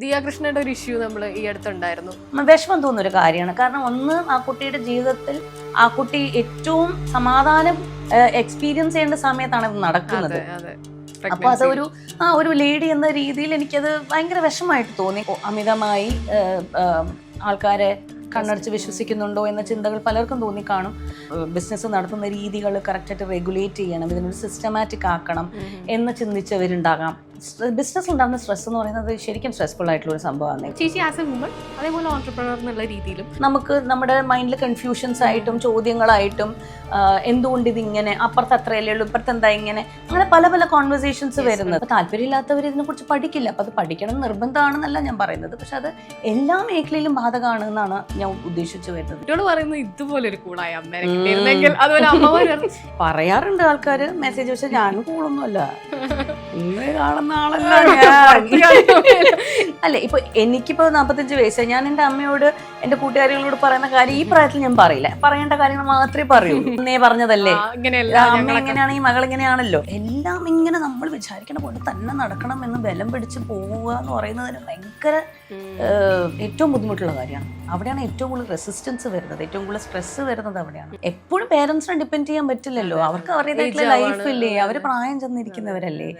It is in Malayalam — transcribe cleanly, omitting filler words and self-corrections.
ദിയാകൃഷ്ണയുടെ ഒരു ഇഷ്യൂ നമ്മൾ ഈ അടുത്തുണ്ടായിരുന്നു. വിഷമം തോന്നുന്നൊരു കാര്യമാണ്. കാരണം ഒന്ന്, ആ കുട്ടിയുടെ ജീവിതത്തിൽ ആ കുട്ടി ഏറ്റവും സമാധാനം എക്സ്പീരിയൻസ് ചെയ്യേണ്ട സമയത്താണ് ഇത് നടക്കുന്നത്. അപ്പൊ ഒരു ലേഡി എന്ന രീതിയിൽ എനിക്കത് ഭയങ്കര വിഷമമായിട്ട് തോന്നി. അമിതമായി ആൾക്കാരെ കണ്ണടച്ച് വിശ്വസിക്കുന്നുണ്ടോ എന്ന ചിന്തകൾ പലർക്കും തോന്നിക്കാണും. ബിസിനസ് നടത്തുന്ന രീതികൾ കറക്റ്റായിട്ട് റെഗുലേറ്റ് ചെയ്യണം, ഇതിനൊരു സിസ്റ്റമാറ്റിക് ആക്കണം എന്ന് ചിന്തിച്ചവരുണ്ടാകാം. ബിസിനസ് ഉണ്ടാകുന്ന സ്ട്രെസ് എന്ന് പറയുന്നത് ശരിക്കും സ്ട്രെസ്ഫുൾ ആയിട്ടുള്ള ഒരു സംഭവമാണ്. ചേച്ചി ആസ് എ വുമൺ അതേപോലെ ഓൺടർപ്രണർ എന്നുള്ള രീതിയിലും നമുക്ക് നമ്മുടെ മൈൻഡിൽ കൺഫ്യൂഷൻസ് ആയിട്ടും ചോദ്യങ്ങളായിട്ടും എന്തുകൊണ്ട് ഇതിങ്ങനെ, അപ്പുറത്ത് അത്രയല്ലേ ഉള്ളൂ, ഇപ്പുറത്ത് എന്താ ഇങ്ങനെ, അങ്ങനെ പല പല കോൺവെർസേഷൻസ് വരുന്നത്. അപ്പൊ താല്പര്യമില്ലാത്തവർ ഇതിനെ കുറിച്ച് പഠിക്കില്ല. അപ്പൊ അത് പഠിക്കണം നിർബന്ധമാണെന്നല്ല ഞാൻ പറയുന്നത്, പക്ഷെ അത് എല്ലാ മേഖലയിലും ബാധകമാണ് എന്നാണ് ഞാൻ ഉദ്ദേശിച്ചു വരുന്നത്. കുട്ടിയോട് പറയുന്നത് ഇതുപോലെ ഒരു കൂളായ അമ്മേനെ കിട്ടിയിരുന്നെങ്കിൽ അതുപോലെ അമ്മമാർ പറയാറുണ്ട് ആൾക്കാര് മെസ്സേജ്. പക്ഷെ ഞാൻ കൂളൊന്നുമല്ല, ഇന്ന് കാണുന്ന ആളല്ല. അല്ലെ, ഇപ്പൊ എനിക്കിപ്പോ 45 വയസ്സായി. ഞാൻ എന്റെ അമ്മയോട് എന്റെ കൂട്ടുകാരികളോട് പറയുന്ന കാര്യം ഈ പ്രായത്തിൽ ഞാൻ പറയില്ല. പറയേണ്ട കാര്യങ്ങൾ മാത്രമേ പറയൂ. എന്നേ പറഞ്ഞതല്ലേ, അമ്മ എങ്ങനെയാണെങ്കിൽ മകൾ എങ്ങനെയാണല്ലോ. എല്ലാം ഇങ്ങനെ നമ്മൾ വിചാരിക്കണ പോലെ തന്നെ നടക്കണം എന്ന് ബലം പിടിച്ച് പോവുക എന്ന് പറയുന്നതിന് ഭയങ്കര ഏറ്റവും ബുദ്ധിമുട്ടുള്ള കാര്യമാണ്. അവിടെയാണ് ഏറ്റവും കൂടുതൽ റെസിസ്റ്റൻസ് വരുന്നത്, ഏറ്റവും കൂടുതൽ സ്ട്രെസ് വരുന്നത് അവിടെയാണ്. എപ്പോഴും പേരൻസിനെ ഡിപ്പെൻഡ് ചെയ്യാൻ പറ്റില്ലല്ലോ. അവർക്ക് അവരുടേതായിട്ടുള്ള ലൈഫ് ഇല്ലേ, അവര് പ്രായം ചെന്നിരിക്കുന്നവരല്ലേ.